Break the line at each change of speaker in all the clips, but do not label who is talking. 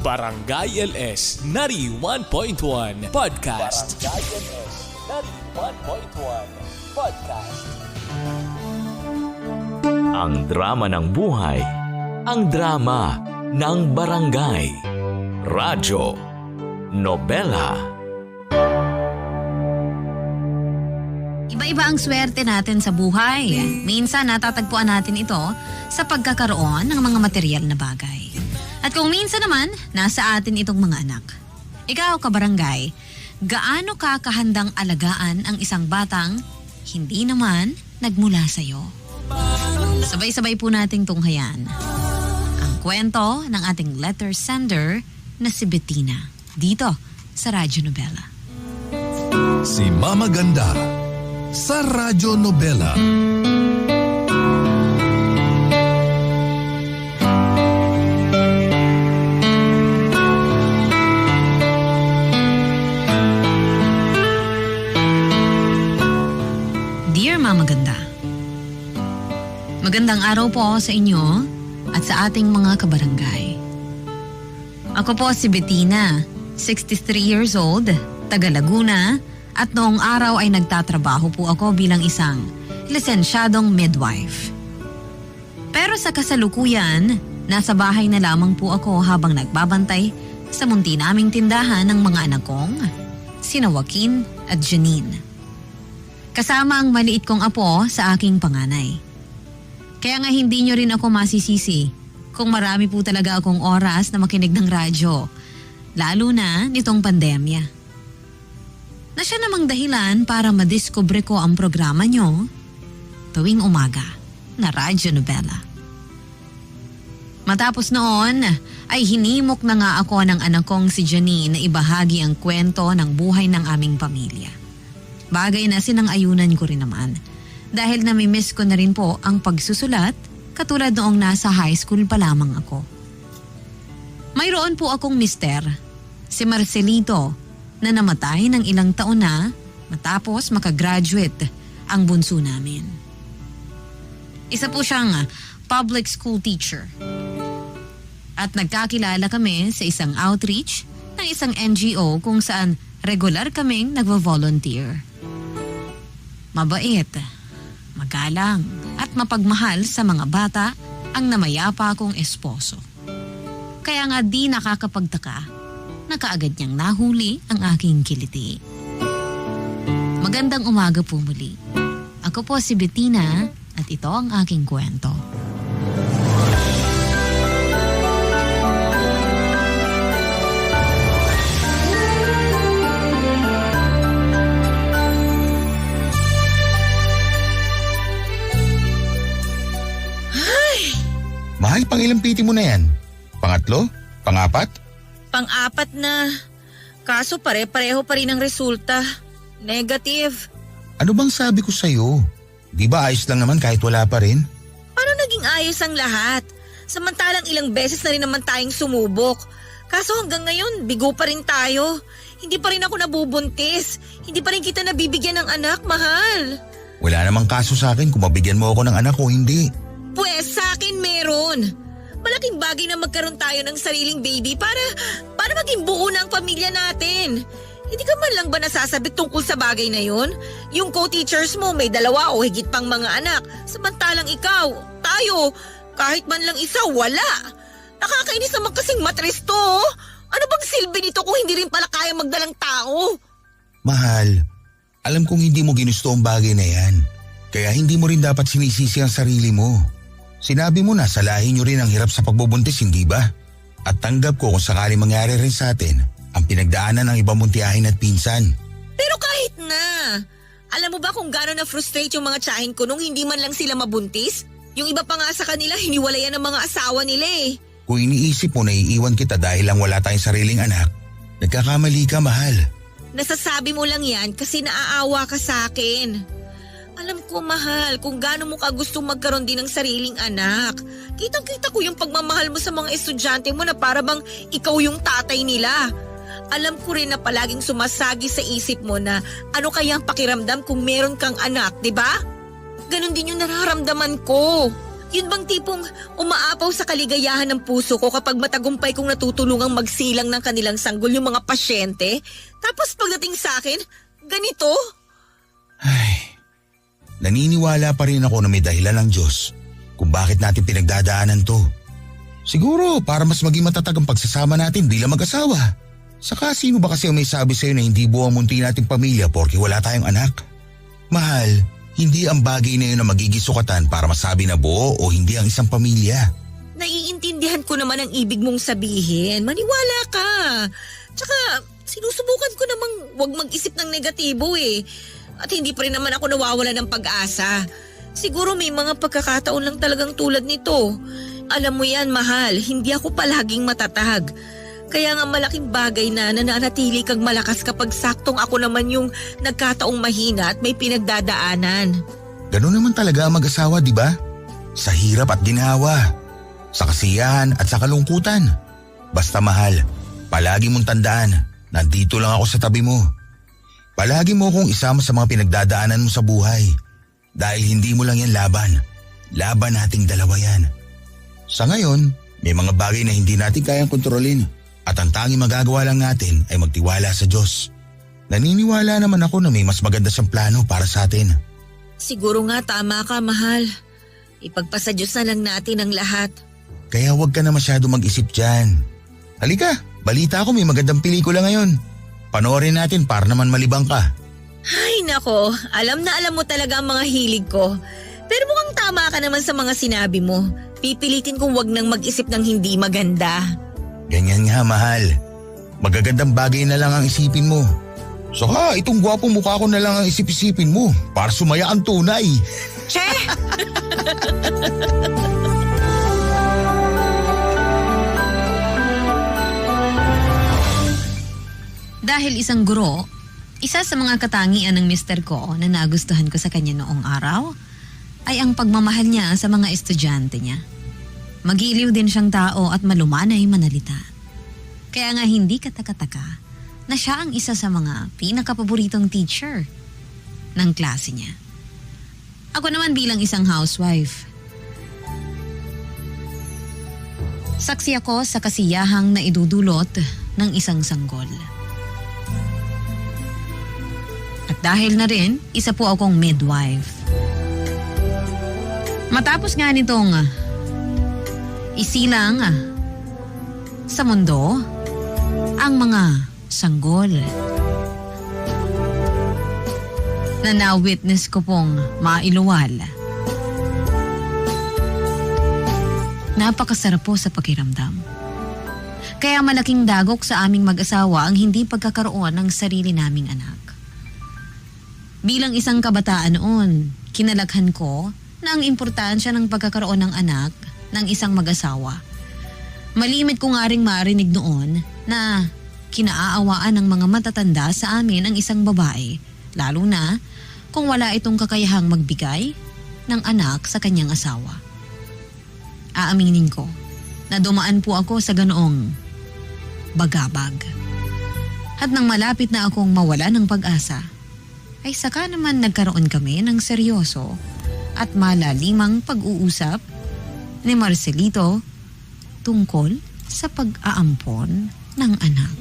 Barangay LS 91.1 Podcast. Barangay LS 91.1 Podcast. Ang drama ng buhay, ang drama ng barangay. Radyo, nobela.
Iba-iba ang swerte natin sa buhay. Minsan natatagpuan natin ito sa pagkakaroon ng mga material na bagay. At kung minsan naman, nasa atin itong mga anak. Ikaw, kabarangay, gaano ka kahandang alagaan ang isang batang hindi naman nagmula sa'yo? Sabay-sabay po nating tunghayan ang kwento ng ating letter sender na si Bettina dito sa Radyo Nobela.
Si Mama Ganda sa Radyo Nobela.
Dear Mama Ganda, magandang araw po sa inyo at sa ating mga kabarangay. Ako po si Bettina, 63 years old, taga Laguna, at noong araw ay nagtatrabaho po ako bilang isang lisensyadong midwife. Pero sa kasalukuyan, nasa bahay na lamang po ako habang nagbabantay sa munti naming tindahan ng mga anak kong, sina Joaquin at Janine. Kasama ang maliit kong apo sa aking panganay. Kaya nga hindi nyo rin ako masisisi kung marami po talaga akong oras na makinig ng radyo, lalo na nitong pandemya. Na siya namang dahilan para madiskubre ko ang programa nyo tuwing umaga na Radyo Nobela. Matapos noon ay hinimok na nga ako ng anak kong si Janine na ibahagi ang kwento ng buhay ng aming pamilya. Bagay na sinang-ayunan ko rin naman dahil namimiss ko na rin po ang pagsusulat katulad noong nasa high school pa lamang ako. Mayroon po akong mister, si Marcelito, na namatay ng ilang taon na matapos makagraduate ang bunso namin. Isa po siyang public school teacher. At nagkakilala kami sa isang outreach ng isang NGO kung saan regular kaming nagvo-volunteer. Mabait, magalang at mapagmahal sa mga bata ang namayapa kong esposo. Kaya nga di nakakapagtaka na kaagad niyang nahuli ang aking kiliti. Magandang umaga po muli. Ako po si Bettina at ito ang aking kwento.
Mahal, pang ilang piti mo na yan? Pangatlo? Pangapat?
Pang-apat na. Kaso pare-pareho pa rin ang resulta. Negative.
Ano bang sabi ko sa'yo? Di ba ayos lang naman kahit wala pa rin?
Paano naging ayos ang lahat? Samantalang ilang beses na rin naman tayong sumubok. Kaso hanggang ngayon, bigo pa rin tayo. Hindi pa rin ako nabubuntis. Hindi pa rin kita nabibigyan ng anak, mahal.
Wala namang kaso sa akin kung mabigyan mo ako ng anak o hindi.
Pues sa akin meron. Malaking bagay na magkaroon tayo ng sariling baby para maging buo na ang pamilya natin. Hindi ka man lang ba nasasabik tungkol sa bagay na yun? Yung co-teachers mo may 2 o higit pang mga anak. Samantalang ikaw, tayo, kahit man lang isa, wala. Nakakainis naman kasing matres to. Ano bang silbi nito kung hindi rin pala kaya magdalang tao?
Mahal, alam kong hindi mo ginusto ang bagay na yan. Kaya hindi mo rin dapat sinisisi ang sarili mo. Sinabi mo na sa lahi nyo rin ang hirap sa pagbubuntis, hindi ba? At tanggap ko kung sakali mangyari rin sa atin ang pinagdaanan ng ibang muntiyahin at pinsan.
Pero kahit na, alam mo ba kung gano'n na-frustrate yung mga tiyahin ko nung hindi man lang sila mabuntis? Yung iba pa nga sa kanila, hiniwalayan ng mga asawa nila eh.
Kung iniisip mo na iiwan kita dahil lang wala tayong sariling anak, nagkakamali ka, mahal.
Nasasabi mo lang yan kasi naaawa ka sa akin. Alam ko, mahal, kung gaano mo ka gustong magkaroon din ng sariling anak. Kitang-kita ko yung pagmamahal mo sa mga estudyante mo na para bang ikaw yung tatay nila. Alam ko rin na palaging sumasagi sa isip mo na ano kaya ang pakiramdam kung meron kang anak, di ba? Ganon din yung nararamdaman ko. Yun bang tipong umaapaw sa kaligayahan ng puso ko kapag matagumpay kong natutulungang magsilang ng kanilang sanggol yung mga pasyente? Tapos pagdating sa akin, ganito?
Ay, naniniwala pa rin ako na may dahilan ng Diyos kung bakit natin pinagdadaanan to. Siguro para mas maging matatag ang pagsasama natin bilang mag-asawa. Saka sino ba kasi ang may sabi sa'yo na hindi buwang munti nating pamilya porke wala tayong anak? Mahal, hindi ang bagay na yun na magiging sukatan para masabi na buo o hindi ang isang pamilya.
Naiintindihan ko naman ang ibig mong sabihin. Maniwala ka. Tsaka sinusubukan ko namang wag mag-isip ng negatibo eh. At hindi pa rin naman ako nawawala ng pag-asa. Siguro may mga pagkakataon lang talagang tulad nito. Alam mo yan, mahal, hindi ako palaging matatag. Kaya nga malaking bagay na nananatili kang malakas kapag saktong ako naman yung nagkataong mahina at may pinagdadaanan.
Ganun naman talaga ang mag-asawa, di ba? Sa hirap at ginhawa, sa kasiyahan at sa kalungkutan. Basta mahal, palagi mong tandaan, nandito lang ako sa tabi mo. Palagi mo akong isama sa mga pinagdadaanan mo sa buhay. Dahil hindi mo lang yan laban. Laban nating dalawa yan. Sa ngayon, may mga bagay na hindi natin kayang kontrolin. At ang tanging magagawa lang natin ay magtiwala sa Diyos. Naniniwala naman ako na may mas maganda siyang plano para sa atin.
Siguro nga tama ka, mahal. Ipagpasa Diyos na lang natin ang lahat.
Kaya huwag ka na masyado mag-isip dyan. Halika, balita ko may magandang pelikula ngayon. Panoorin natin para naman malibang ka.
Ay nako, alam na alam mo talaga ang mga hilig ko. Pero mukhang tama ka naman sa mga sinabi mo. Pipilitin kong wag nang mag-isip ng hindi maganda.
Ganyan nga, mahal. Magagandang bagay na lang ang isipin mo. Saka itong gwapong mukha ko na lang ang isip-isipin mo para sumaya ang tunay.
Che!
Dahil isang guro, isa sa mga katangian ng mister ko na nagustuhan ko sa kanya noong araw ay ang pagmamahal niya sa mga estudyante niya. Magiliw din siyang tao at malumanay manalita. Kaya nga hindi kataka-taka na siya ang isa sa mga pinakapaboritong teacher ng klase niya. Ako naman bilang isang housewife. Saksi ako sa kasiyahang na idudulot ng isang sanggol. At dahil na rin, isa po akong midwife. Matapos nga nitong isilang sa mundo ang mga sanggol na na-witness ko pong mailuwal. Napakasarap po sa pakiramdam. Kaya malaking dagok sa aming mag-asawa ang hindi pagkakaroon ng sarili naming anak. Bilang isang kabataan noon, kinalaghan ko na ang importansya ng pagkakaroon ng anak ng isang mag-asawa. Malimit ko nga ring marinig noon na kinaaawaan ng mga matatanda sa amin ang isang babae, lalo na kung wala itong kakayahang magbigay ng anak sa kanyang asawa. Aaminin ko na dumaan po ako sa ganoong bagabag. At nang malapit na akong mawala ng pag-asa, ay saka naman nagkaroon kami ng seryoso at malalimang pag-uusap ni Marcelito tungkol sa pag-aampon ng anak.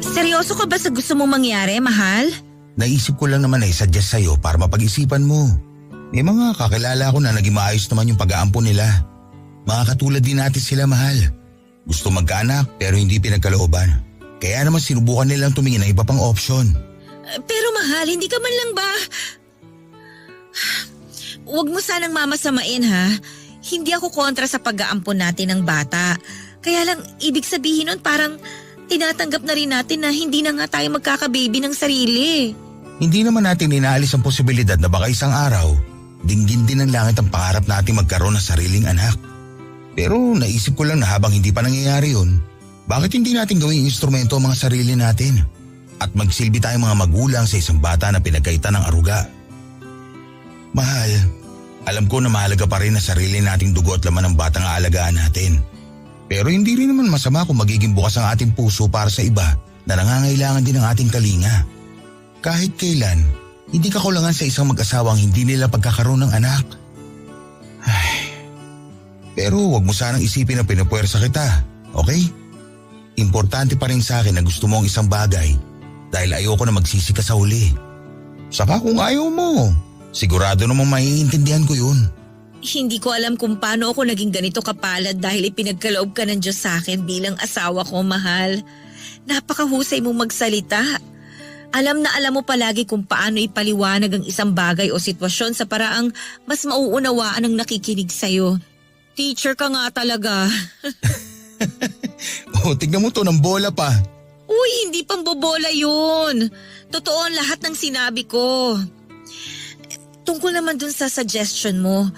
Seryoso ka ba sa gusto mong mangyari, mahal?
Naisip ko lang naman na i-suggest sa'yo para mapag-isipan mo. May mga kakilala ko na naging maayos naman yung pag-aampon nila. Mga katulad din natin sila, mahal. Gusto magkaanak pero hindi pinagkalooban. Kaya naman sinubukan nilang tumingin ng iba pang opsyon.
Pero mahal, hindi ka man lang ba... Huwag mo sanang mamasamain ha. Hindi ako kontra sa pag-aampon natin ng bata. Kaya lang ibig sabihin nun parang tinatanggap na rin natin na hindi na nga tayo magkakababy ng sarili.
Hindi naman natin inaalis ang posibilidad na baka isang araw, dinggin din ng langit ang pangarap natin magkaroon ng sariling anak. Pero naisip ko lang na habang hindi pa nangyayari yun, bakit hindi natin gawing instrumento ang mga sarili natin? At magsilbi tayong mga magulang sa isang bata na pinagkaitan ng aruga. Mahal, alam ko na mahalaga pa rin na sarili nating dugo at laman ng batang aalagaan natin. Pero hindi rin naman masama kung magiging bukas ang ating puso para sa iba na nangangailangan din ng ating talinga. Kahit kailan, hindi kakulangan sa isang mag-asawang hindi nila pagkakaroon ng anak. Ay, pero wag mo sanang isipin na pinupuwersa kita, okay? Importante pa rin sa akin na gusto mo ang isang bagay dahil ayoko na magsisi ka sa huli. Saka kung ayaw mo, sigurado namang maiintindihan ko yun.
Hindi ko alam kung paano ako naging ganito kapalad dahil ipinagkaloob ka ng Diyos sa akin bilang asawa ko, mahal. Napakahusay mong magsalita. Alam na alam mo palagi kung paano ipaliwanag ang isang bagay o sitwasyon sa paraang mas mauunawaan ang nakikinig sa'yo. Teacher ka nga talaga.
Oh, tignan mo to ng bola pa.
Uy, hindi pambobola yun. Totoo ang lahat ng sinabi ko. Tungkol naman dun sa suggestion mo,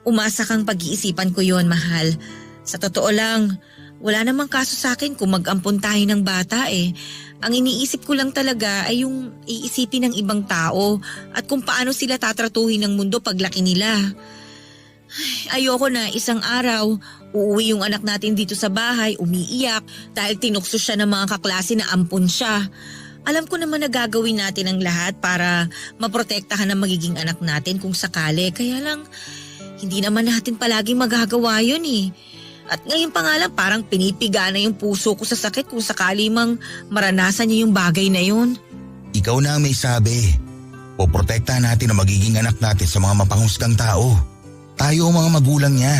umasa kang pag-iisipan ko yon, mahal. Sa totoo lang, wala namang kaso sa akin kung mag-ampon tayo ng bata eh. Ang iniisip ko lang talaga ay yung iisipin ng ibang tao at kung paano sila tatratuhin ng mundo paglaki nila. Ay, ayoko na isang araw, uuwi yung anak natin dito sa bahay, umiiyak dahil tinukso siya ng mga kaklase na ampon siya. Alam ko naman na gagawin natin ang lahat para maprotektahan ang magiging anak natin kung sakali. Kaya lang, hindi naman natin palaging magagawa yun eh. At ngayon pa nga lang parang pinipiga na yung puso ko sa sakit kung sakali mang maranasan niya yung bagay na yun.
Ikaw na ang may sabi. Poprotektahan natin ang magiging anak natin sa mga mapanghusgang tao. Tayo ang mga magulang niya.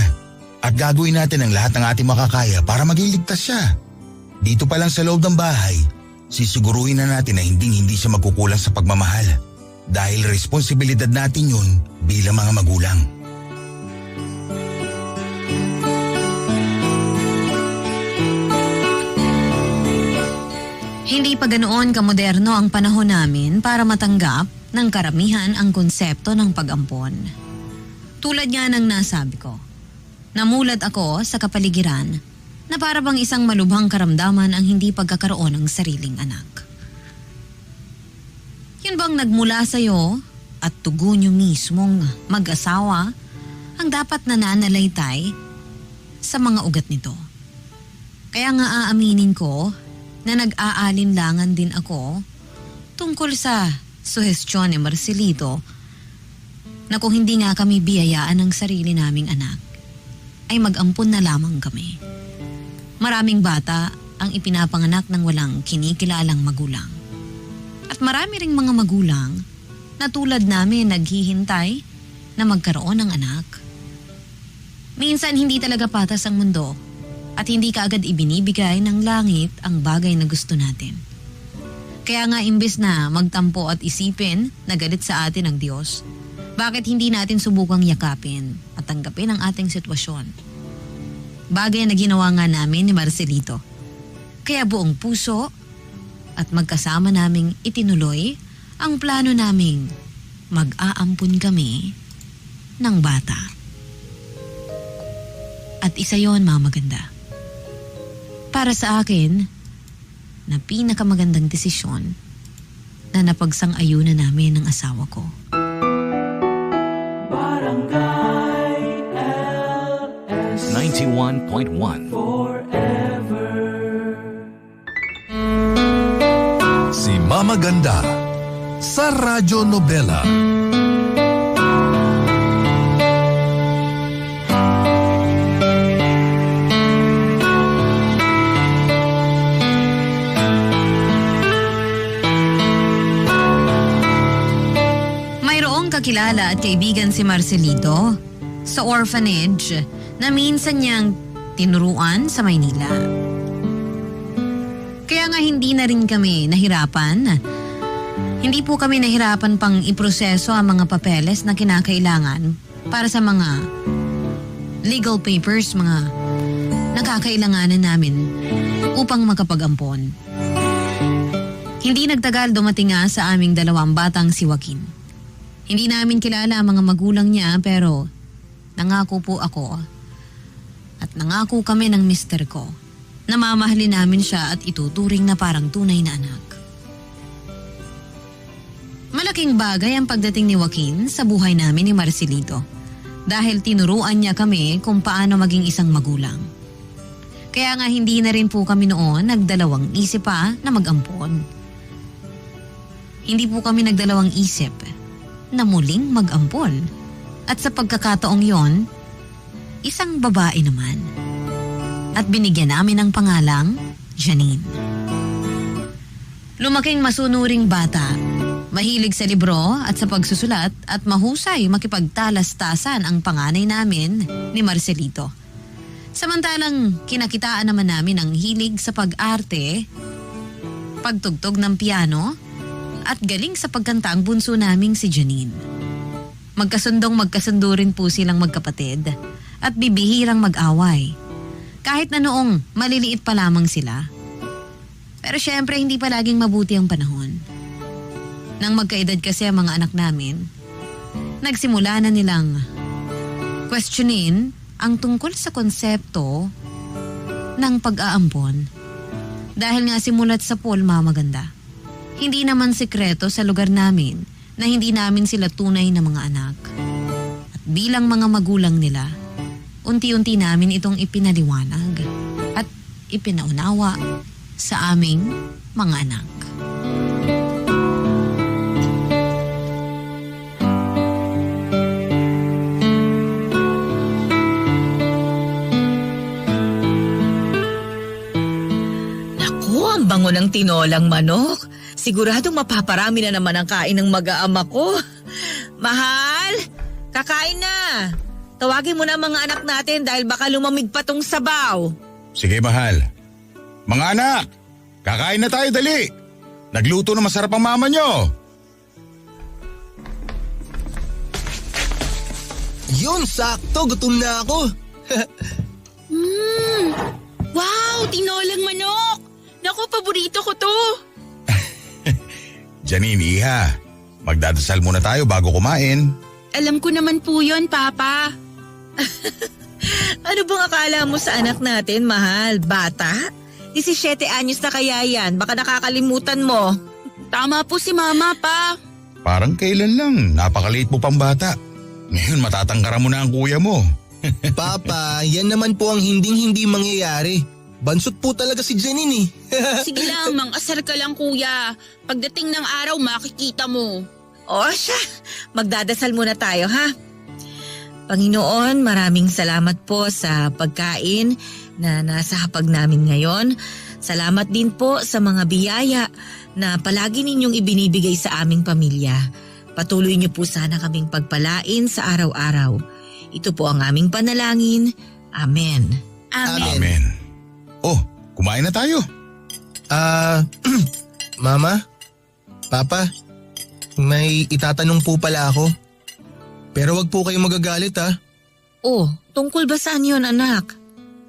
At gagawin natin ang lahat ng ating makakaya para maging ligtas siya. Dito pa lang sa loob ng bahay, sisiguruhin na natin na hindi siya magkukulang sa pagmamahal. Dahil responsibilidad natin yun bilang mga magulang.
Hindi pa ganoon kamoderno ang panahon namin para matanggap ng karamihan ang konsepto ng pag-ampon. Tulad nga ng nasabi ko, namulat ako sa kapaligiran na para bang isang malubhang karamdaman ang hindi pagkakaroon ng sariling anak. Yun bang nagmula sa'yo at tugon nyo mismong mag-asawa ang dapat nananalaytay sa mga ugat nito. Kaya nga aaminin ko na nag-aalinlangan din ako tungkol sa suhestyon ni Marcelito na kung hindi nga kami biyayaan ng sarili naming anak, ay mag-ampon na lamang kami. Maraming bata ang ipinapanganak ng walang kinikilalang magulang. At marami ring mga magulang na tulad namin naghihintay na magkaroon ng anak. Minsan hindi talaga patas ang mundo at hindi kaagad ibinibigay ng langit ang bagay na gusto natin. Kaya nga imbes na magtampo at isipin na galit sa atin ang Diyos, bakit hindi natin subukang yakapin at tanggapin ang ating sitwasyon? Bagay na ginawa nga namin ni Marcelito. Kaya buong puso at magkasama naming itinuloy ang plano naming mag-aampun kami ng bata. At isa yon, Mama Ganda. Para sa akin, na pinakamagandang desisyon na napagsang-ayunan namin ng asawa ko.
Barangay LS 91.1
Si Mama Ganda sa Radyo Nobela.
Kakilala at kaibigan si Marcelito sa orphanage na minsan niyang tinuruan sa Maynila. Kaya nga hindi na rin kami nahirapan. Hindi po kami nahirapan pang iproseso ang mga papeles na kinakailangan para sa mga legal papers, mga nakakailanganan namin upang makapag-ampon. Hindi nagtagal dumating nga sa aming dalawang batang si Joaquin. Hindi namin kilala ang mga magulang niya pero nangako po ako at nangako kami ng mister ko na mamahalin namin siya at ituturing na parang tunay na anak. Malaking bagay ang pagdating ni Joaquin sa buhay namin ni Marcelito dahil tinuruan niya kami kung paano maging isang magulang. Kaya nga hindi na rin po kami noon nagdalawang isip pa na mag-ampon. Hindi po kami nagdalawang isip na muling mag-ampon. At sa pagkakataong yon, isang babae naman. At binigyan namin ng pangalang Janine. Lumaking masunuring bata. Mahilig sa libro at sa pagsusulat at mahusay makipagtalastasan ang panganay namin ni Marcelito. Samantalang kinakitaan naman namin ang hilig sa pag-arte, pagtugtog ng piano at galing sa pagkanta ang bunso naming si Janine. Magkasundo rin po silang magkapatid at bibihirang mag-away. Kahit na noong maliliit pa lamang sila. Pero syempre hindi palaging mabuti ang panahon. Nang magkaedad kasi ang mga anak namin, nagsimula na nilang questionin ang tungkol sa konsepto ng pag-aampon. Dahil nga simulat sa pool, Mama Ganda, hindi naman sikreto sa lugar namin na hindi namin sila tunay na mga anak. At bilang mga magulang nila, unti-unti namin itong ipinaliwanag at ipinaunawa sa aming mga anak.
Bango ng tinolang manok. Siguradong mapaparami na naman ang kain ng mag-aama ko. Mahal, kakain na. Tawagin mo na ang mga anak natin dahil baka lumamig pa tong sabaw.
Sige, mahal. Mga anak, kakain na tayo, dali. Nagluto na masarap ang mama nyo.
Yun, sakto. Gutom na ako.
Wow, tinolang manok! Naku, paborito ko to.
Janine, iha. Magdadasal muna tayo bago kumain.
Alam ko naman po yun, Papa.
Ano bang akala mo sa anak natin, mahal? Bata? 17 anyos na kaya yan. Baka nakakalimutan mo.
Tama po si Mama, Pa.
Parang kailan lang, napakaliit mo pang bata. Ngayon matatangkaran mo na ang kuya mo.
Papa, yan naman po ang hinding-hindi mangyayari. Bansot po talaga si Janine eh.
Sige lang, mang-asar ka lang, Kuya. Pagdating ng araw, makikita mo.
O siya, magdadasal muna tayo, ha? Panginoon, maraming salamat po sa pagkain na nasa hapag namin ngayon. Salamat din po sa mga biyaya na palagi ninyong ibinibigay sa aming pamilya. Patuloy niyo po sana kaming pagpalain sa araw-araw. Ito po ang aming panalangin. Amen.
Amen.
Amen. Oh, kumain na tayo.
Mama? Papa? May itatanong po pala ako. Pero wag po kayong magagalit ha.
Oh, tungkol ba saan yun, anak?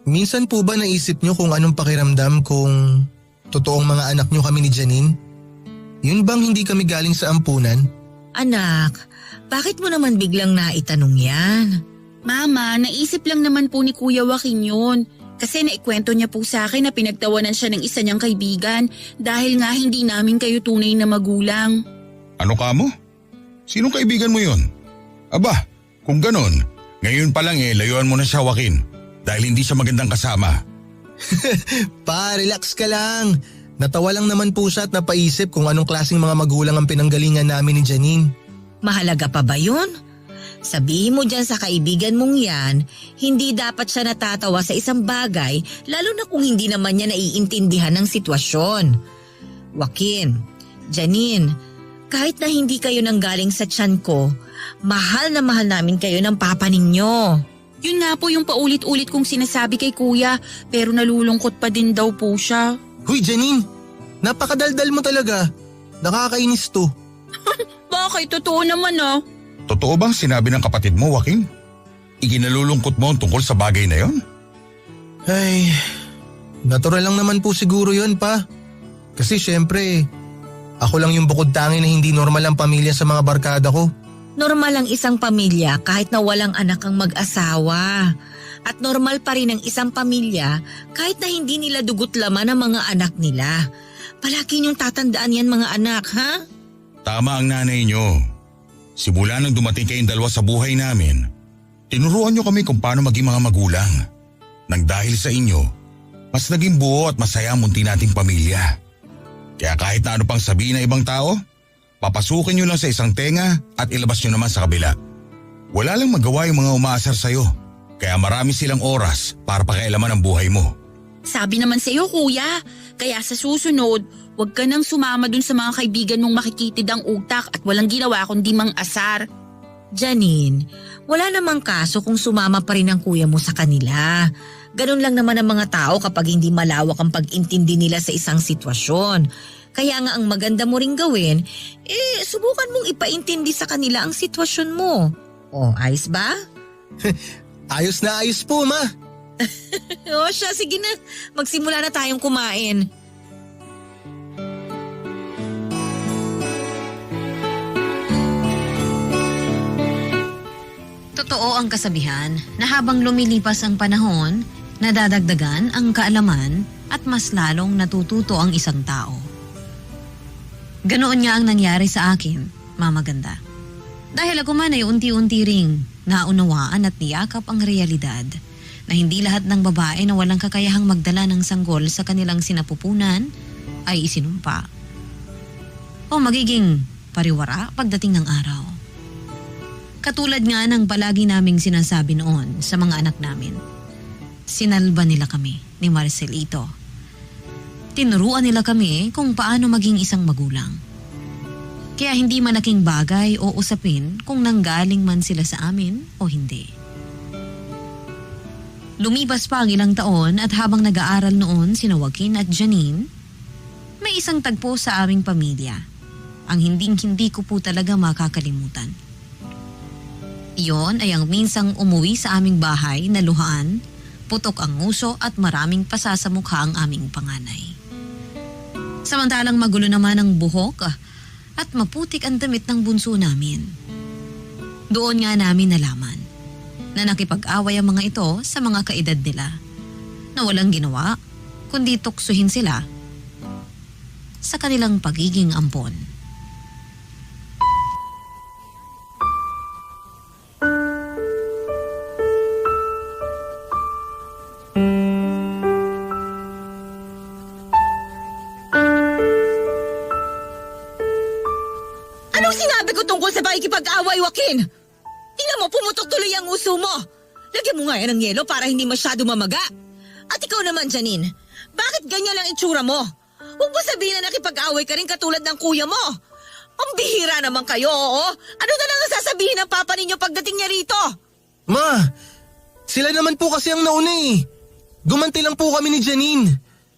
Minsan po ba naisip nyo kung anong pakiramdam kung totoong mga anak nyo kami ni Janine? Yun bang hindi kami galing sa ampunan?
Anak, bakit mo naman biglang naitanong yan?
Mama, naisip lang naman po ni Kuya Joaquin yun. Kasi naikwento niya po sa akin na pinagtawanan siya ng isa niyang kaibigan dahil nga hindi namin kayo tunay na magulang.
Ano ka mo? Sinong kaibigan mo yon? Aba, kung ganon, ngayon pa lang layuan mo na siya, Joaquin. Dahil hindi siya magandang kasama.
Pa, relax ka lang. Natawa lang naman po siya at napaisip kung anong klaseng mga magulang ang pinanggalingan namin ni Janine.
Mahalaga pa ba yun? Sabihin mo dyan sa kaibigan mong yan, hindi dapat siya natatawa sa isang bagay lalo na kung hindi naman niya naiintindihan ng sitwasyon. Joaquin, Janine, kahit na hindi kayo nanggaling sa tiyan ko, mahal na mahal namin kayo ng papa ninyo.
Yun nga po yung paulit-ulit kong sinasabi kay Kuya pero nalulungkot pa din daw po siya.
Huy Janine, napakadaldal mo talaga. Nakakainis to.
Bakit? Totoo naman ah.
Totoo bang sinabi ng kapatid mo, Joaquin? Iginalulungkot mo ang tungkol sa bagay na yon?
Ay, natural lang naman po siguro yun pa. Kasi syempre, ako lang yung bukod tangi na hindi normal ang pamilya sa mga barkada ko.
Normal ang isang pamilya kahit na walang anak ang mag-asawa. At normal pa rin ang isang pamilya kahit na hindi nila dugot laman ang mga anak nila. Palagi niyong tatandaan yan mga anak, ha?
Tama ang nanay niyo. Simula nang dumating kayong dalawa sa buhay namin, tinuruan niyo kami kung paano maging mga magulang. Nang dahil sa inyo, Mas naging buo at masaya ang munti nating pamilya. Kaya kahit na ano pang sabihin ng ibang tao, papasukin nyo lang sa isang tenga at ilabas nyo naman sa kabila. Wala lang magawa yung mga umaasar sa'yo, kaya marami silang oras para pakialaman ang buhay mo.
Sabi naman sa iyo, kuya. Kaya sa susunod, huwag ka nang sumama dun sa mga kaibigan mong makikitid ang utak at walang ginawa kundi mang asar.
Janine, wala namang kaso kung sumama pa rin ang kuya mo sa kanila. Ganun lang naman ang mga tao kapag hindi malawak ang pag-intindi nila sa isang sitwasyon. Kaya nga ang maganda mo ring gawin, subukan mong ipaintindi sa kanila ang sitwasyon mo. O, ayos ba?
Ayos na ayos po, ma.
O siya, sige na. Magsimula na tayong kumain.
Totoo ang kasabihan na habang lumilipas ang panahon, nadadagdagan ang kaalaman at mas lalong natututo ang isang tao. Ganoon nga ang nangyari sa akin, Mama Ganda. Dahil ako man ay unti-unti ring naunawaan at niyakap ang realidad na hindi lahat ng babae na walang kakayahang magdala ng sanggol sa kanilang sinapupunan ay isinumpa o magiging pariwara pagdating ng araw. Katulad nga ng palagi naming sinasabi noon sa mga anak namin. Sinalba nila kami ni Marcelito. Tinuruan nila kami kung paano maging isang magulang. Kaya hindi malaking bagay o usapin kung nanggaling man sila sa amin o hindi. Lumipas pa ang ilang taon at habang nag-aaral noon sina Joaquin at Janine, may isang tagpo sa aming pamilya. Ang hindi ko po talaga makakalimutan. Iyon ay ang minsang umuwi sa aming bahay na luhaan, putok ang nguso at maraming pasa sa mukha ang aming panganay. Samantalang magulo naman ang buhok at maputik ang damit ng bunso namin. Doon nga namin nalaman na nakipag-away ang mga ito sa mga kaedad nila na walang ginawa kundi tuksuhin sila sa kanilang pagiging ampon.
Anong sinabi ko tungkol sa pakikipag-away, Joaquin? Tingnan mo, pumutok tuloy ang uso mo. Lagyan mo nga yan ng yelo para hindi masyado mamaga. At ikaw naman, Janine, bakit ganyan lang itsura mo? Huwag mo sabihin na nakipag-away ka rin katulad ng kuya mo. Ang bihira naman kayo, oo? Ano na lang ang sasabihin ng papa ninyo pagdating niya rito?
Ma, sila naman po kasi ang nauna eh. Gumanti lang po kami ni Janine.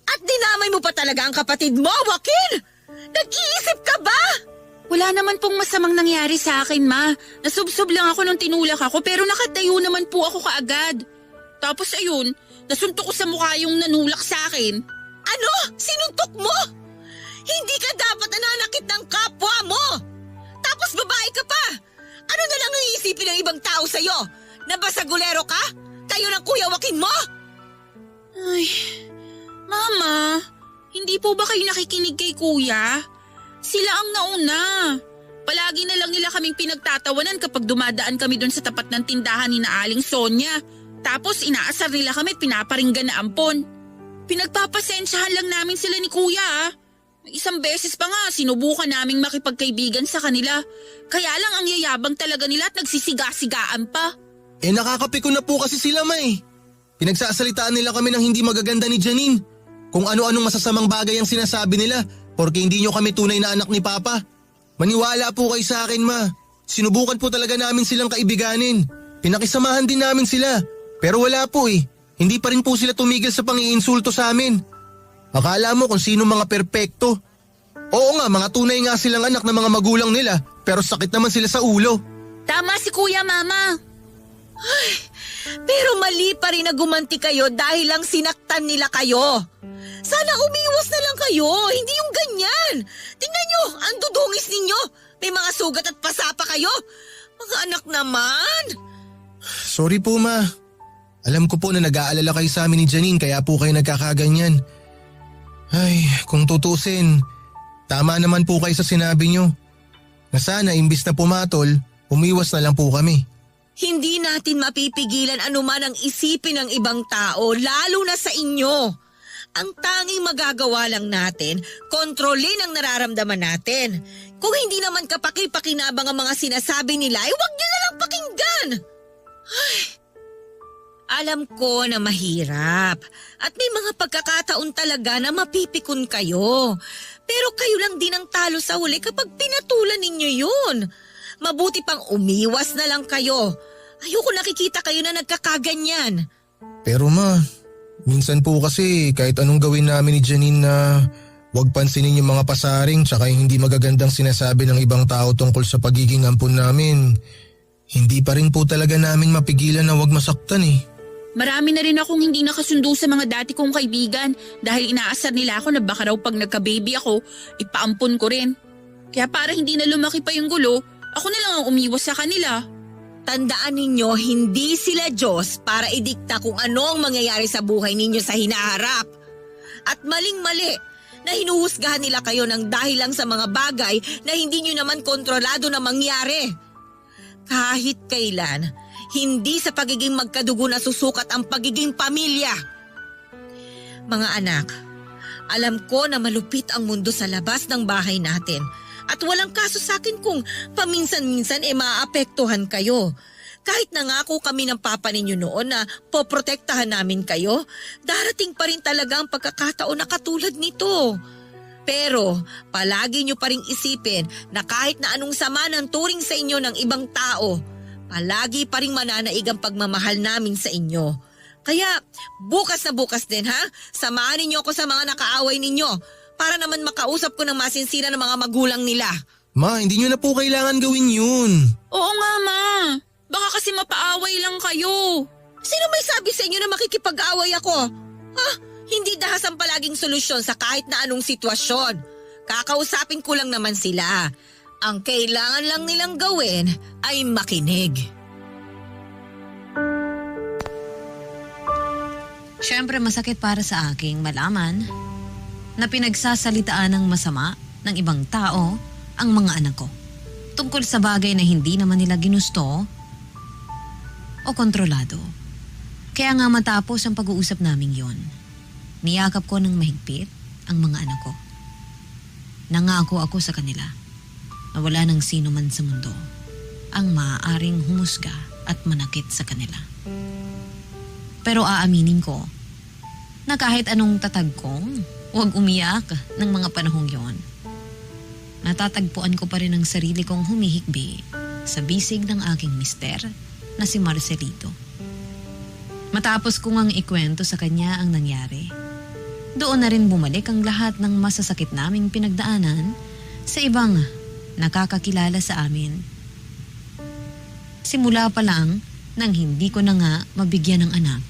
At dinamay mo pa talaga ang kapatid mo, Joaquin? Nag-iisip ka ba?
Wala naman pong masamang nangyari sa akin, ma. Nasubsob lang ako nung tinulak ako pero nakatayo naman po ako kaagad. Tapos ayun, nasuntok ko sa mukha yung nanulak sa akin.
Ano? Sinuntok mo? Hindi ka dapat nananakit ng kapwa mo! Tapos babae ka pa! Ano na lang ang iisipin ng ibang tao sa'yo? Na basagulero ka? Kayo ng kuya Joaquin mo?
Ay, Mama, hindi po ba kayo nakikinig kay kuya? Sila ang nauna. Palagi na lang nila kaming pinagtatawanan kapag dumadaan kami doon sa tapat ng tindahan ni na Aling Sonia. Tapos inaasar nila kami at pinaparinggan na ampon. Pinagpapasensyahan lang namin sila ni kuya. Isang beses pa nga sinubukan naming makipagkaibigan sa kanila. Kaya lang ang yayabang talaga nila at nagsisiga-sigaan pa.
Nakakapiko na po kasi sila, ma eh. Pinagsasalitaan nila kami ng hindi magaganda ni Janine. Kung ano-anong masasamang bagay ang sinasabi nila porque hindi nyo kami tunay na anak ni Papa. Maniwala po kayo sa akin, ma. Sinubukan po talaga namin silang kaibiganin. Pinakisamahan din namin sila. Pero wala po eh. Hindi pa rin po sila tumigil sa pang-iinsulto sa amin. Akala mo kung sino mga perpekto. Oo nga, mga tunay nga silang anak ng mga magulang nila. Pero sakit naman sila sa ulo.
Tama si kuya, Mama.
Pero mali pa rin na gumanti kayo dahil lang sinaktan nila kayo. Sana umiwas na lang kayo, hindi yung ganyan. Tingnan nyo, ang dudungis ninyo. May mga sugat at pasa pa kayo. Mga anak naman.
Sorry po, ma. Alam ko po na nag-aalala kayo sa amin ni Janine kaya po kayo nagkakaganyan. Ay, kung tutusin, tama naman po kayo sa sinabi nyo. Na sana imbis na pumatol, umiwas na lang po kami.
Hindi natin mapipigilan anuman ang isipin ng ibang tao, lalo na sa inyo. Ang tanging magagawa lang natin, kontrolin ang nararamdaman natin. Kung hindi naman kapaki-pakinabang ang mga sinasabi nila, ay huwag niyo na lang pakinggan. Ay, alam ko na mahirap at may mga pagkakataon talaga na mapipikon kayo. Pero kayo lang din ang talo sa huli kapag pinatulan ninyo yun. Mabuti pang umiwas na lang kayo. Ayoko nakikita kayo na nagkakaganyan.
Pero ma, minsan po kasi kahit anong gawin namin ni Janine na huwag pansinin yung mga pasaring tsaka yung hindi magagandang sinasabi ng ibang tao tungkol sa pagiging ampon namin, hindi pa rin po talaga namin mapigilan na huwag masaktan eh.
Marami na rin akong hindi nakasundo sa mga dati kong kaibigan dahil inaasar nila ako na baka raw pag nagka-baby ako, ipaampon ko rin. Kaya para hindi na lumaki pa yung gulo, ako na lang ang umiwas sa kanila.
Tandaan ninyo, hindi sila Diyos para idikta kung ano ang mangyayari sa buhay ninyo sa hinaharap. At maling-mali na hinuhusgahan nila kayo ng dahil lang sa mga bagay na hindi nyo naman kontrolado na mangyari. Kahit kailan, hindi sa pagiging magkadugo na susukat ang pagiging pamilya. Mga anak, alam ko na malupit ang mundo sa labas ng bahay natin. At walang kaso sa akin kung paminsan-minsan maaapektuhan kayo. Kahit nangako kami ng papa ninyo noon na poprotektahan namin kayo, darating pa rin talaga ang pagkakataon na katulad nito. Pero palagi nyo pa rin isipin na kahit na anong sama ng turing sa inyo ng ibang tao, palagi pa rin mananaig ang pagmamahal namin sa inyo. Kaya bukas na bukas din ha, samahan ninyo ako sa mga nakaaway ninyo. Para naman makausap ko ng masinsira ng mga magulang nila.
Ma, hindi nyo na po kailangan gawin yun.
Oo nga ma, baka kasi mapaaway lang kayo.
Sino may sabi sa inyo na makikipag-away ako? Ha? Hindi dahas ang palaging solusyon sa kahit na anong sitwasyon. Kakausapin ko lang naman sila. Ang kailangan lang nilang gawin ay makinig.
Siyempre masakit para sa aking malaman na pinagsasalitaan ng masama ng ibang tao ang mga anak ko tungkol sa bagay na hindi naman nila ginusto o kontrolado. Kaya nga matapos ang pag-uusap naming yon, niyakap ko ng mahigpit ang mga anak ko. Nangako ako sa kanila na wala ng sino man sa mundo ang maaaring humusga at manakit sa kanila. Pero aaminin ko na kahit anong tatag kong huwag umiyak ng mga panahong yon, natatagpuan ko pa rin ang sarili kong humihikbi sa bisig ng aking mister na si Marcelito. Matapos kong ang ikwento sa kanya ang nangyari, doon na rin bumalik ang lahat ng masasakit naming pinagdaanan sa ibang nakakakilala sa amin. Simula pa lang nang hindi ko na nga mabigyan ng anak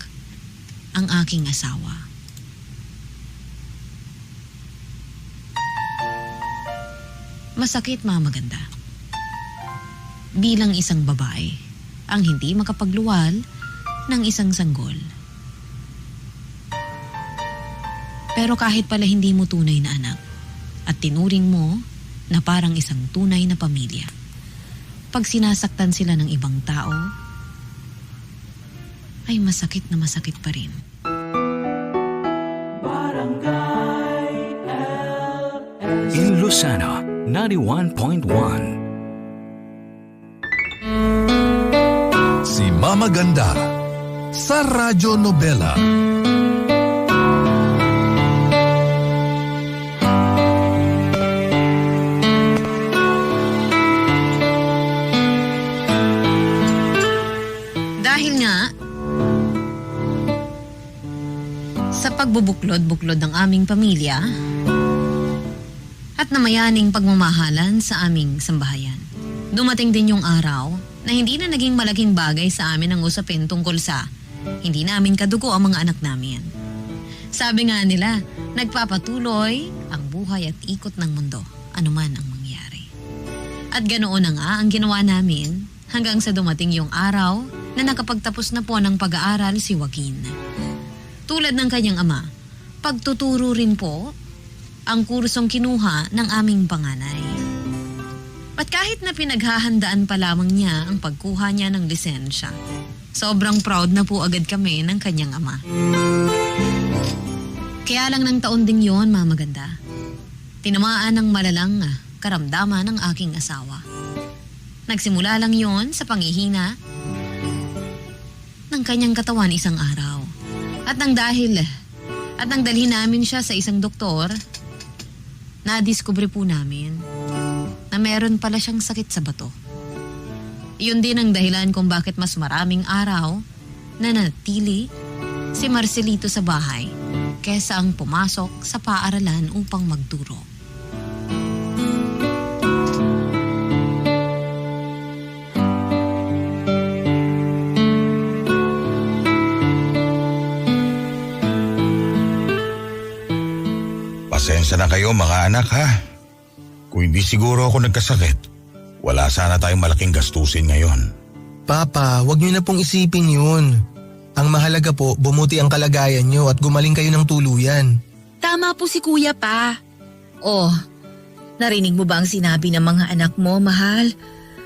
ang aking asawa. Masakit, Mama Ganda. Bilang isang babae, ang hindi makapagluwal ng isang sanggol. Pero kahit pala hindi mo tunay na anak at tinuring mo na parang isang tunay na pamilya, pag sinasaktan sila ng ibang tao, ay masakit na masakit pa rin.
In Lucena, 91.1.
Si Mama Ganda sa Radyo Nobela.
Dahil nga sa pagbubuklod-buklod ng aming pamilya at namayaning pagmamahalan sa aming sambahayan, dumating din yung araw na hindi na naging malaking bagay sa amin ang usapin tungkol sa hindi namin kadugo ang mga anak namin. Sabi nga nila, nagpapatuloy ang buhay at ikot ng mundo, anuman ang mangyari. At ganoon na nga ang ginawa namin hanggang sa dumating yung araw na nakapagtapos na po ng pag-aaral si Joaquin. Tulad ng kanyang ama, pagtuturo rin po ang kursong kinuha ng aming panganay. At kahit na pinaghahandaan pa lamang niya ang pagkuha niya ng lisensya, sobrang proud na po agad kami ng kanyang ama. Kaya lang ng taon ding yon, Mama Ganda. Tinamaan ng malalang karamdaman ng aking asawa. Nagsimula lang yon sa pangihina ng kanyang katawan isang araw. At nang dalhin namin siya sa isang doktor, nadiskubre po namin na meron pala siyang sakit sa bato. Iyon din ang dahilan kung bakit mas maraming araw na nanatili si Marcelito sa bahay kesa ang pumasok sa paaralan upang magturo.
Pasensya na kayo mga anak ha. Kung hindi siguro ako nagkasakit, wala sana tayong malaking gastusin ngayon.
Papa, wag niyo na pong isipin yun. Ang mahalaga po, bumuti ang kalagayan niyo at gumaling kayo ng tuluyan.
Tama po si Kuya pa.
Oh, narinig mo ba ang sinabi ng mga anak mo, mahal?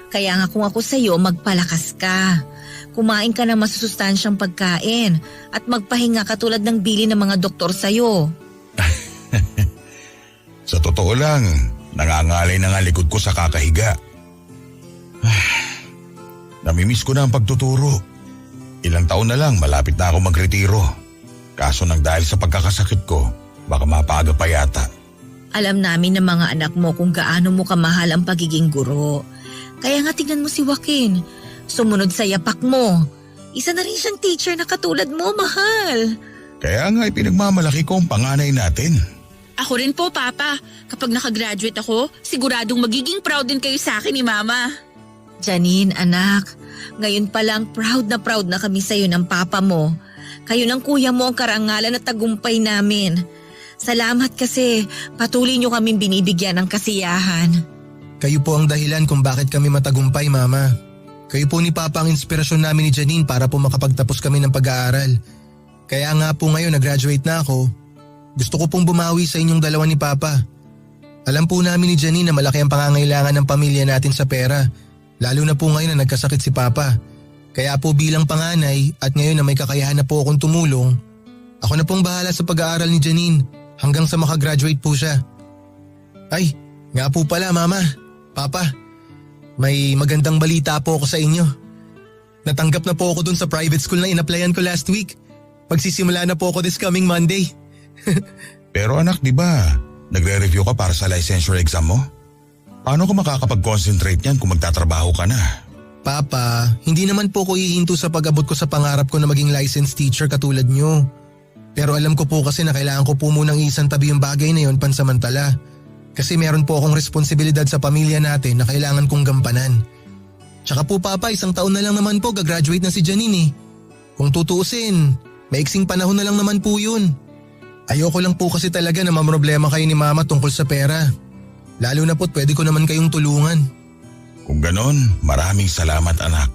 Kaya nga kung ako sa'yo, magpalakas ka. Kumain ka ng masusustansyang pagkain at magpahinga katulad ng bili ng mga doktor sa'yo.
Sa totoo lang, nangangalay na nga likod ko sa kakahiga. Namimiss ko na ang pagtuturo. Ilang taon na lang malapit na ako magretiro. Kaso nang dahil sa pagkakasakit ko, baka mapaga pa yata.
Alam namin ng mga anak mo kung gaano mo kamahal ang pagiging guro. Kaya nga tingnan mo si Joaquin. Sumunod sa yapak mo. Isa na rin siyang teacher na katulad mo, mahal.
Kaya nga ipinagmamalaki ko ang panganay natin.
Ako rin po, Papa. Kapag nakagraduate ako, siguradong magiging proud din kayo sa akin ni Mama.
Janine, anak. Ngayon pa lang proud na kami sa'yo ng papa mo. Kayo ng kuya mo ang karangalan at tagumpay namin. Salamat kasi patuloy niyo kaming binibigyan ng kasiyahan.
Kayo po ang dahilan kung bakit kami matagumpay, Mama. Kayo po ni Papa ang inspirasyon namin ni Janine para po makapagtapos kami ng pag-aaral. Kaya nga po ngayon nag-graduate na ako. Gusto ko pong bumawi sa inyong dalawa ni Papa. Alam po namin ni Janine na malaki ang pangangailangan ng pamilya natin sa pera. Lalo na po ngayon na nagkasakit si Papa. Kaya po bilang panganay at ngayon na may kakayahan na po akong tumulong, ako na pong bahala sa pag-aaral ni Janine hanggang sa makagraduate po siya. Ay, nga po pala Mama, Papa, may magandang balita po ako sa inyo. Natanggap na po ako dun sa private school na in-applyan ko last week. Magsisimula na po ako this coming Monday.
Pero anak, di ba, nagre-review ka para sa licensure exam mo? Paano ka makakapag-concentrate niyan kung magtatrabaho ka na?
Papa, hindi naman po ko hihinto sa pag-abot ko sa pangarap ko na maging licensed teacher katulad nyo. Pero alam ko po kasi na kailangan ko po munang isang tabi yung bagay na yon pansamantala. Kasi meron po akong responsibilidad sa pamilya natin na kailangan kong gampanan. Tsaka po Papa, isang taon na lang naman po gagraduate na si Janine eh. Kung tutuusin, maiksing panahon na lang naman po yun. Ayoko lang po kasi talaga na mamroblema kayo ni Mama tungkol sa pera. Lalo na po't pwede ko naman kayong tulungan.
Kung ganon, maraming salamat anak.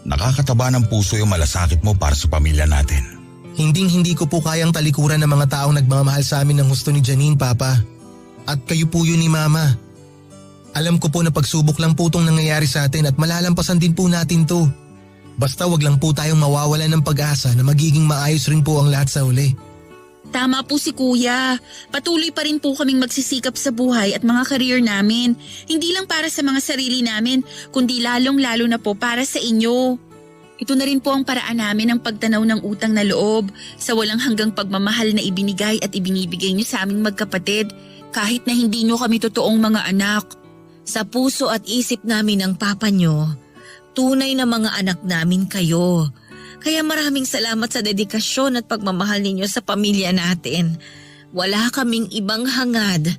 Nakakataba ng puso yung malasakit mo para sa pamilya natin.
Hindi ko po kayang talikuran ng mga taong nagmamahal sa amin ng gusto ni Janine, Papa. At kayo po yun ni Mama. Alam ko po na pagsubok lang po itong nangyayari sa atin at malalampasan din po natin to. Basta wag lang po tayong mawawalan ng pag-asa na magiging maayos rin po ang lahat sa uli.
Tama po si Kuya. Patuloy pa rin po kaming magsisikap sa buhay at mga career namin. Hindi lang para sa mga sarili namin, kundi lalong-lalo na po para sa inyo. Ito na rin po ang paraan namin ng pagtanaw ng utang na loob sa walang hanggang pagmamahal na ibinigay at ibinibigay niyo sa aming magkapatid kahit na hindi niyo kami totoong mga anak.
Sa puso at isip namin ng papa nyo, tunay na mga anak namin kayo. Kaya maraming salamat sa dedikasyon at pagmamahal ninyo sa pamilya natin. Wala kaming ibang hangad,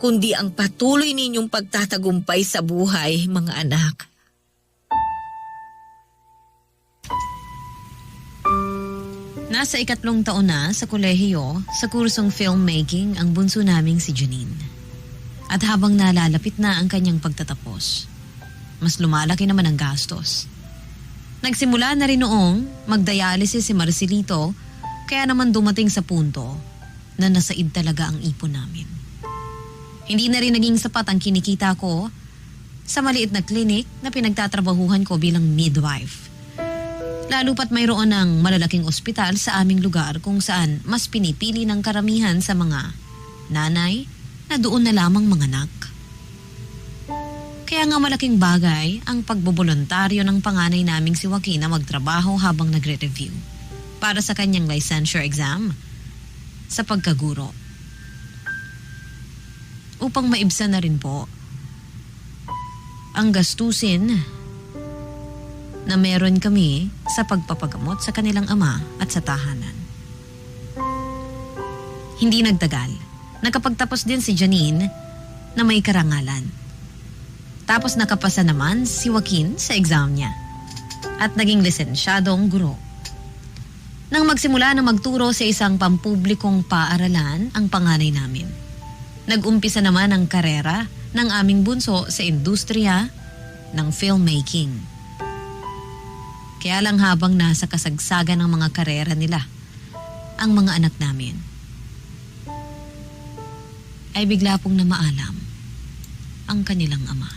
kundi ang patuloy ninyong pagtatagumpay sa buhay, mga anak.
Nasa 3 taon na sa kolehiyo sa kursong filmmaking ang bunso naming si Janine. At habang nalalapit na ang kanyang pagtatapos, mas lumalaki naman ang gastos. Nagsimula na rin noong magdialysis si Marcelito, kaya naman dumating sa punto na nasaid talaga ang ipon namin. Hindi na rin naging sapat ang kinikita ko sa maliit na klinik na pinagtatrabahuhan ko bilang midwife. Lalo pat mayroon ng malalaking ospital sa aming lugar kung saan mas pinipili ng karamihan sa mga nanay na doon na lamang manganak. Kaya nga malaking bagay ang pagbobolontaryo ng panganay naming si Joaquin na magtrabaho habang nagre-review para sa kanyang licensure exam sa pagkaguro. Upang maibsan na rin po ang gastusin na meron kami sa pagpapagamot sa kanilang ama at sa tahanan. Hindi nagtagal. Nakapagtapos din si Janine na may karangalan. Tapos nakapasa naman si Joaquin sa exam niya at naging lisensyadong guro. Nang magsimula na magturo sa isang pampublikong paaralan ang panganay namin, nag-umpisa naman ang karera ng aming bunso sa industriya ng filmmaking. Kaya lang habang nasa kasagsagan ng mga karera nila, ang mga anak namin, ay bigla pong namaalam ang kanilang ama.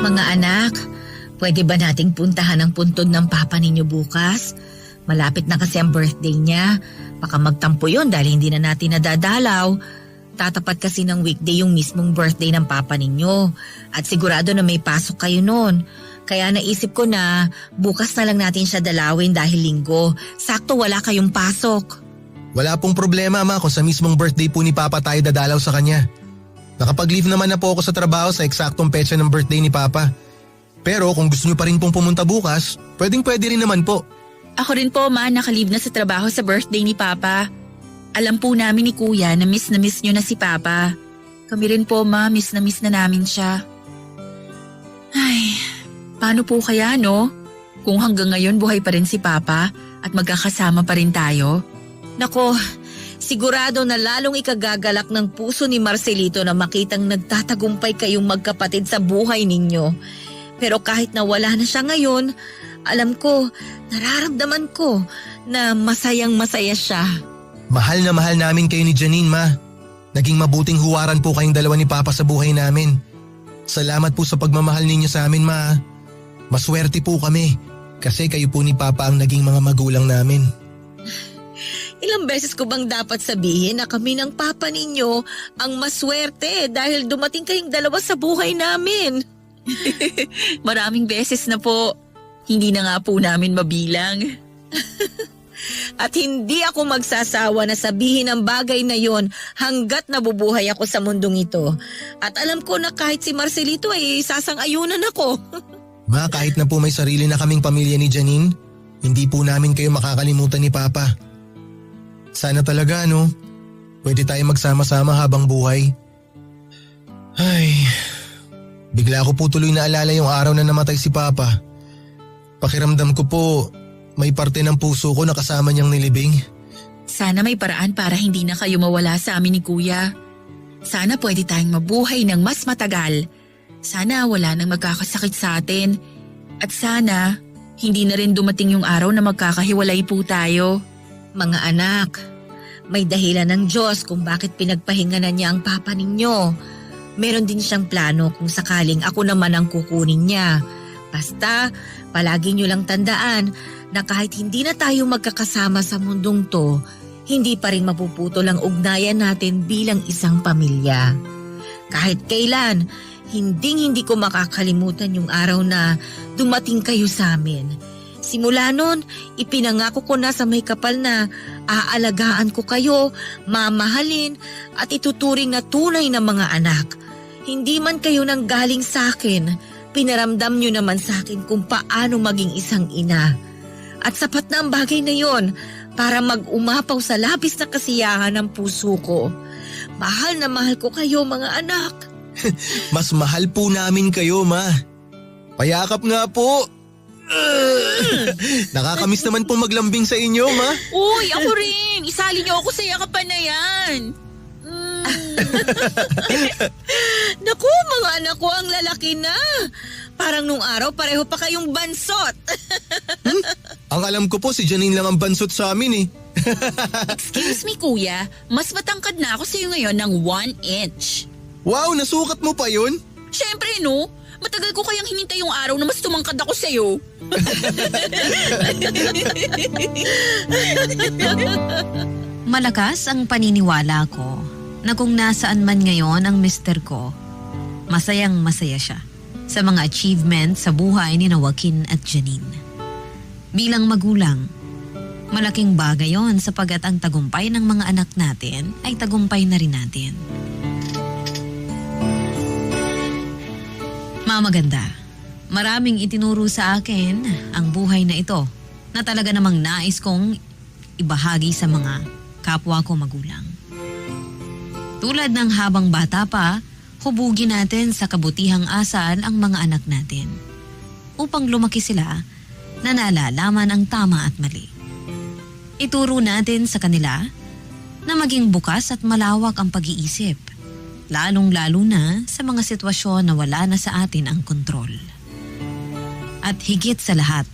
Mga anak, pwede ba nating puntahan ang puntod ng papa ninyo bukas? Malapit na kasi ang birthday niya. Baka magtampo yun dahil hindi na natin nadadalaw. Tatapat kasi ng weekday yung mismong birthday ng papa ninyo. At sigurado na may pasok kayo noon. Kaya naisip ko na bukas na lang natin siya dalawin dahil linggo. Sakto wala kayong pasok.
Wala pong problema, ma, kung sa mismong birthday po ni Papa tayo dadalaw sa kanya. Nakapag-leave naman na po ako sa trabaho sa eksaktong petsa ng birthday ni Papa. Pero kung gusto niyo pa rin pong pumunta bukas, pwede rin naman po.
Ako rin po, ma, nakalib na sa trabaho sa birthday ni Papa. Alam po namin ni Kuya na miss niyo na si Papa. Kami rin po, ma, miss na namin siya. Ay, paano po kaya, no? Kung hanggang ngayon buhay pa rin si Papa at magkakasama pa rin tayo?
Nako, sigurado na lalong ikagagalak ng puso ni Marcelito na makitang nagtatagumpay kayong magkapatid sa buhay ninyo. Pero kahit na wala na siya ngayon, alam ko, nararamdaman ko na masayang masaya siya.
Mahal na mahal namin kayo ni Janine, ma. Naging mabuting huwaran po kayong dalawa ni Papa sa buhay namin. Salamat po sa pagmamahal ninyo sa amin, ma. Maswerte po kami kasi kayo po ni Papa ang naging mga magulang namin.
Ilang beses ko bang dapat sabihin na kami ng papa ninyo ang maswerte dahil dumating kayong dalawa sa buhay namin?
Maraming beses na po. Hindi na nga po namin mabilang.
At hindi ako magsasawa na sabihin ang bagay na yon hanggat nabubuhay ako sa mundong ito. At alam ko na kahit si Marcelito ay sasang-ayunan ako.
Ma, kahit na po may sarili na kaming pamilya ni Janine, hindi po namin kayo makakalimutan ni Papa. Sana talaga, no? Pwede tayo magsama-sama habang buhay. Ay, bigla ko po tuloy naalala yung araw na namatay si Papa. Pakiramdam ko po, may parte ng puso ko na kasama niyang nilibing.
Sana may paraan para hindi na kayo mawala sa amin ni Kuya. Sana pwede tayong mabuhay ng mas matagal. Sana wala nang magkakasakit sa atin. At sana, hindi na rin dumating yung araw na magkakahiwalay po tayo.
Mga anak, may dahilan ng Diyos kung bakit pinagpahinganan niya ang papa ninyo. Meron din siyang plano kung sakaling ako naman ang kukunin niya. Basta, palagi niyo lang tandaan na kahit hindi na tayo magkakasama sa mundong to, hindi pa rin mapuputol ang ugnayan natin bilang isang pamilya. Kahit kailan, hindi ko makakalimutan yung araw na dumating kayo sa amin. Simula nun, ipinangako ko na sa may kapal na aalagaan ko kayo, mamahalin at ituturing na tunay na mga anak. Hindi man kayo nang galing sa akin, pinaramdam nyo naman sa akin kung paano maging isang ina. At sapat na ang bagay na yon para mag-umapaw sa labis na kasiyahan ng puso ko. Mahal na mahal ko kayo mga anak.
Mas mahal po namin kayo, ma. Payakap nga po. Nakakamiss naman po maglambing sa inyo, ma.
Uy, ako rin! Isali niyo ako sa yakapan na yan!
Naku, mga anak ko ang lalaki na. Parang nung araw pareho pa kayong bansot.
Ang alam ko po si Janine lang ang bansot sa amin eh.
Excuse me kuya, mas matangkad na ako sa'yo ngayon ng 1 inch.
Wow, nasukat mo pa yun?
Syempre no, matagal ko kayang hinintay yung araw na mas tumangkad ako sa'yo.
Malakas ang paniniwala ko na kung nasaan man ngayon ang mister ko, masayang masaya siya sa mga achievements sa buhay ni Joaquin at Janine. Bilang magulang, malaking bagay yon sapagat ang tagumpay ng mga anak natin ay tagumpay na rin natin. Mamaganda, maraming itinuro sa akin ang buhay na ito na talaga namang nais kong ibahagi sa mga kapwa ko magulang. Tulad ng habang bata pa, hubugin natin sa kabutihang asal ang mga anak natin upang lumaki sila na nalalaman ang tama at mali. Ituro natin sa kanila na maging bukas at malawak ang pag-iisip, lalong-lalo na sa mga sitwasyon na wala na sa atin ang kontrol. At higit sa lahat,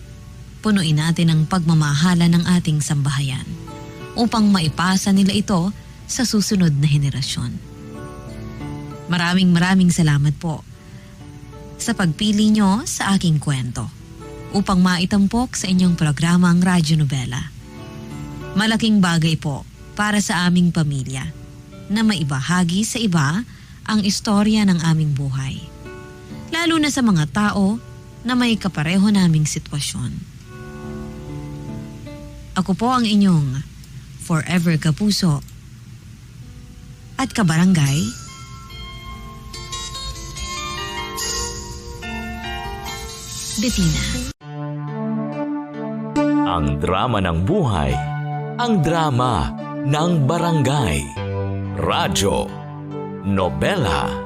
punuin natin ang pagmamahala ng ating sambahayan upang maipasa nila ito sa susunod na henerasyon. Maraming salamat po sa pagpili nyo sa aking kwento upang maitampok sa inyong programang Radyo Nobela. Malaking bagay po para sa aming pamilya na maibahagi sa iba ang istorya ng aming buhay. Lalo na sa mga tao na may kapareho naming sitwasyon. Ako po ang inyong forever kapuso at kabarangay, Bettina.
Ang drama ng buhay, ang drama ng barangay. Radyo Nobela.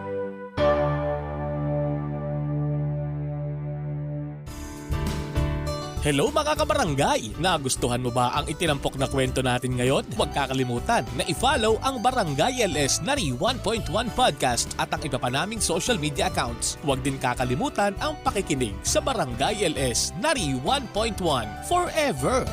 Hello mga kabarangay! Nagustuhan mo ba ang itinampok na kwento natin ngayon? Huwag kakalimutan na i-follow ang Barangay LS Nari 1.1 Podcast at ang iba pa naming social media accounts. Huwag din kakalimutan ang pakikinig sa Barangay LS Nari 1.1 Forever!